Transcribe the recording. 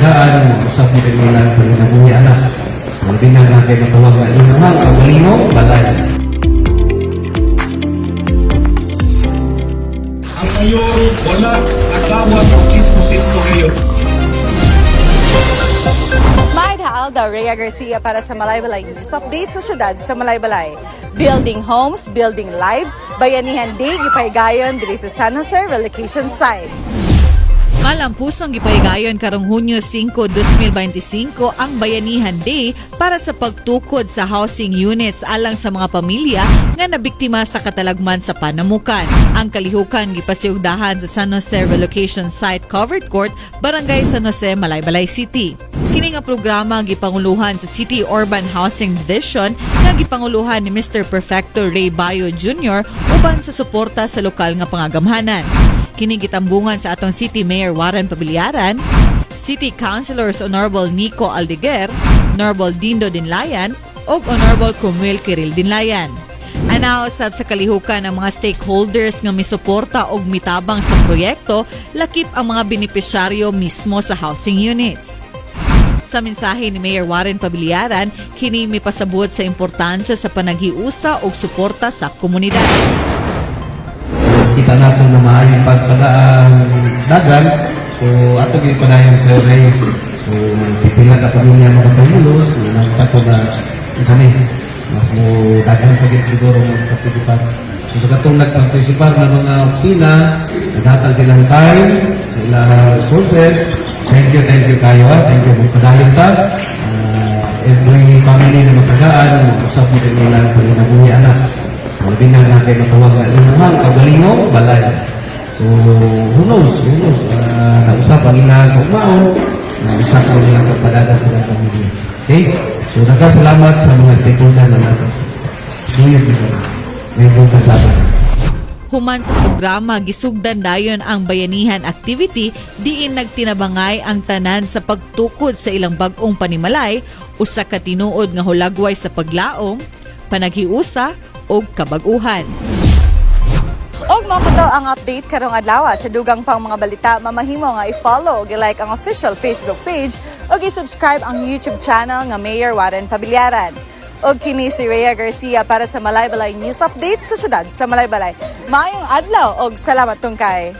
matagaan, usap mo rin nila kung nabuhi anak. Hindi na natin matawag na inuhang pagalingo, balay. Ang mayor wala nagdawat og 6% ngayon. Maida Alda Rhea Garcia para sa Malaybalay News Update sa syudad sa Malaybalay. Building homes, building lives, Bayanihan Day gipaygayon diri sa San Jose relocation site. Malampusong gipahigayon karong Hunyo 5, 2025 ang Bayanihan Day para sa pagtukod sa housing units alang sa mga pamilya nga nabiktima sa katalagman sa panamukan. Ang kalihukan gipasiugdahan sa San Jose Relocation Site Covered Court, Barangay San Jose, Malaybalay City. Kini nga programa gipanguluhan sa City Urban Housing Division nga gipanguluhan ni Mr. Perfecto Ray Bayo Jr. uban sa suporta sa lokal nga pangagamhanan. Kini gitambungan sa atong City Mayor Warren Pabiliaran, City Councilors Honorable Nico Aldeguer, Honorable Dindo Dinlayan, ug Honorable Cromwell Kiril Dinlayan. Anausab sa kalihukan ang mga stakeholders nga misuporta og mitabang sa proyekto, lakip ang mga benepisyaryo mismo sa housing units. Sa mensahe ni Mayor Warren Pabiliaran, kini mipasabot sa importansya sa panaghiusa og suporta sa komunidad. Kita natin na maayong pagpadaan dagan. So, ato gini pa na yung survey. So, pipila ka pa niya makatumulos. Nagtato na, isa ni, mas mo dagan pa gini siguro mag-participar. So, sa katong nag-participar na mga opisina, naghatag silang time, sa ilang resources. Thank you kayo. Thank you. Magpadaling ta. Every family na magtagaan, mag-usap mo rin nila kung nabuhi anak. Hindi na natin matawag na inuhang pagalingo, balay. So, who knows? Nausap ang ilang kagmao, nausap ang ilang pagpadagan sa mga pamilya. Okay? So, nagkasalamat sa mga stakeholder na natin. May kasabi. Human sa programa, gisugdan dayon ang bayanihan activity diin nagtinabangay ang tanan sa pagtukod sa ilang bag-ong panimalay, usa ka tinuod nga hulagway sa paglaom, panaghiusa, o kabag-uhan. Og mao kato ang update karong adlaw sa dugang pang mga balita. Mamahimo nga i-follow ug i-like ang official Facebook page ug i-subscribe ang YouTube channel nga Mayor Warren Pabiliaran. Og kini si Rhea Garcia para sa Malaybalay News Update sa syudad sa Malaybalay. Maayong adlaw og salamat tungkay.